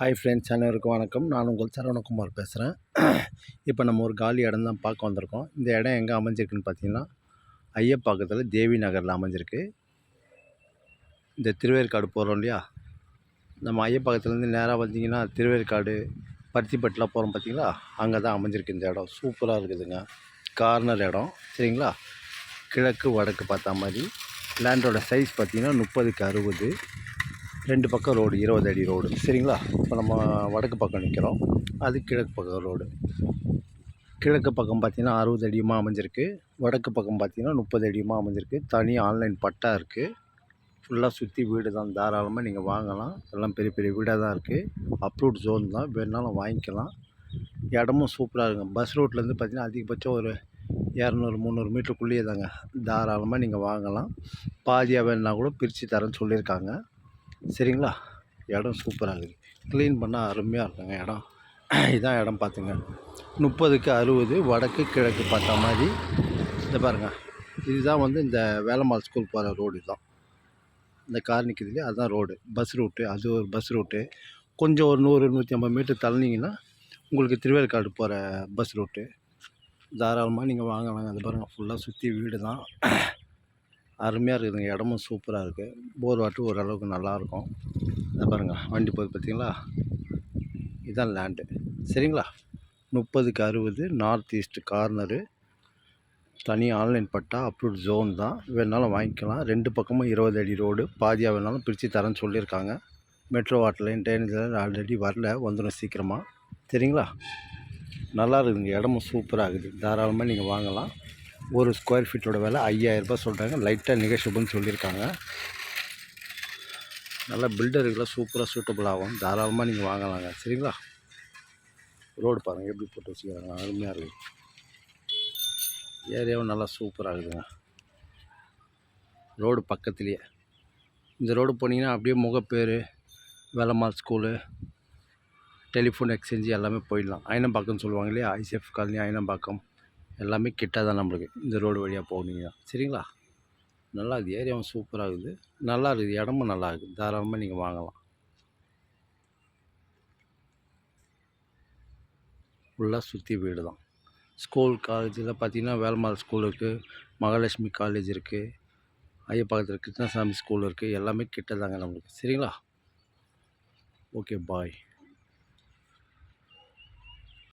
Hi friends, அனைவருக்கும் வணக்கம். நான் உங்கள் சரவணகுமார் பேசுகிறேன். இப்போ நம்ம ஒரு காலி இடம் தான் பார்க்க வந்திருக்கோம். இந்த இடம் எங்கே அமைஞ்சிருக்குன்னு பார்த்தீங்கன்னா, ஐயப்பாக்கத்தில் தேவி நகரில் அமைஞ்சிருக்கு. இந்த திருவேற்காடு போகிறோம் இல்லையா, நம்ம ஐயப்பாக்கத்துலேருந்து நேராக வந்தீங்கன்னா திருவேற்காடு பருத்திப்பட்டுலாம் போகிறோம் பார்த்தீங்களா, அங்கே தான் அமைஞ்சிருக்கு இந்த இடம். சூப்பராக இருக்குதுங்க. கார்னர் இடம் சரிங்களா. கிழக்கு வடக்கு பார்த்தா மாதிரி. லேண்டோட சைஸ் பார்த்தீங்கன்னா 30க்கு 60. ரெண்டு பக்கம் ரோடு 20 அடி ரோடு சரிங்களா. இப்போ நம்ம வடக்கு பக்கம் நிற்கிறோம், அது கிழக்கு பக்கம் ரோடு. கிழக்கு பக்கம் பார்த்திங்கன்னா 60 அடியுமாக அமைஞ்சிருக்கு, வடக்கு பக்கம் பார்த்திங்கன்னா 30 அடியுமாக அமைஞ்சிருக்கு. தனி ஆன்லைன் பட்டா இருக்குது. ஃபுல்லாக சுற்றி வீடு தான், தாராளமாக நீங்கள் வாங்கலாம். எல்லாம் பெரிய பெரிய வீடாக தான் இருக்குது. அப்ரூவ்ட் ஜோன் தான், வேணுனாலும் வாங்கிக்கலாம். இடமும் சூப்பராக இருக்குங்க. பஸ் ரோட்லேருந்து பார்த்திங்கன்னா அதிகபட்சம் ஒரு 200-300 மீட்டருக்குள்ளேயே தாங்க. தாராளமாக நீங்கள் வாங்கலாம். பாதியாக வேணுன்னா கூட பிரித்து தரேன்னு சொல்லியிருக்காங்க சரிங்களா. இடம் சூப்பராக இருக்குது, க்ளீன் பண்ணால் அருமையாக இருக்குங்க இடம். இதான் இடம் பார்த்துங்க. 30க்கு 60 வடக்கு கிழக்கு பார்த்தா மாதிரி. இந்த பாருங்கள், இதுதான் வந்து இந்த வேலம்மாள் ஸ்கூல் போகிற ரோடு. இதுதான் இந்த கார் நிற்கிதுலையே, அதுதான் ரோடு, பஸ் ரூட்டு. அது ஒரு பஸ் ரூட்டு. கொஞ்சம் ஒரு 100-150 மீட்டர் தள்ளினீங்கன்னா உங்களுக்கு திருவேற்காடு போகிற பஸ் ரூட்டு. தாராளமாக நீங்கள் வாங்கலாங்க. அது பாருங்கள், ஃபுல்லாக சுற்றி வீடு தான். அருமையாக இருக்குதுங்க. இடமும் சூப்பராக இருக்குது. போர் வாட்டர் ஓரளவுக்கு நல்லாயிருக்கும். அதை பாருங்கள், வண்டி போகுது பார்த்தீங்களா. இதுதான் லேண்டு சரிங்களா. 30க்கு 60 நார்த் ஈஸ்ட் கார்னரு. தனி ஆன்லைன் பட்டா, அப்ரூவ்ட் ஜோன் தான். வேணாலும் வாங்கிக்கலாம். ரெண்டு பக்கமும் 20 அடி ரோடு. பாதியாக வேணாலும் பிரித்து தரேன்னு சொல்லியிருக்காங்க. மெட்ரோ வாட்டர் லைன் ட்ரெயினில் ஆல்ரெடி வரல, வந்துடும் சீக்கிரமாக சரிங்களா. நல்லா இருக்குதுங்க. இடமும் சூப்பராக இருக்குது. தாராளமாக நீங்கள் வாங்கலாம். ஒரு ஸ்கொயர் ஃபீட்டோட விலை 5000 ரூபாய் சொல்கிறாங்க. லைட்டாக நெகோஷியபிள்னு சொல்லியிருக்காங்க. நல்லா பில்டருக்கெல்லாம் சூப்பராக சூட்டபுள் ஆகும். தாராளமாக நீங்கள் வாங்கலாங்க சரிங்களா. ரோடு பாருங்கள் எப்படி போட்டு வச்சுக்கிறாங்க, அருமையாக இருக்குது. ஏரியாவும் நல்லா சூப்பராக இருக்குதுங்க. ரோடு பக்கத்துலேயே. இந்த ரோடு போனீங்கன்னா அப்படியே Mogappair, Velammal school, telephone exchange எல்லாமே போயிடலாம். அயனம்பாக்கம்னு சொல்லுவாங்க இல்லையா, ஐசிஎஃப் காலனி, அயனம்பாக்கம் எல்லாமே கிட்ட தான் நம்மளுக்கு. இந்த ரோடு வழியாக போனீங்க சரிங்களா. நல்லா இருக்குது. ஏரியாவும் சூப்பராக இருக்குது, நல்லா இருக்குது. இடமும் நல்லா இருக்குது. தாராளமாக நீங்கள் வாங்கலாம். ஃபுல்லாக சுற்றி வீடு தான். ஸ்கூல் காலேஜில் பார்த்திங்கன்னா வேலம்மாள் ஸ்கூல் இருக்குது, மகாலட்சுமி காலேஜ் இருக்குது, ஐயப்பாக்கத்தில் கிருஷ்ணசாமி ஸ்கூல் இருக்குது. எல்லாமே கிட்ட தாங்க நம்மளுக்கு சரிங்களா. ஓகே, பாய்.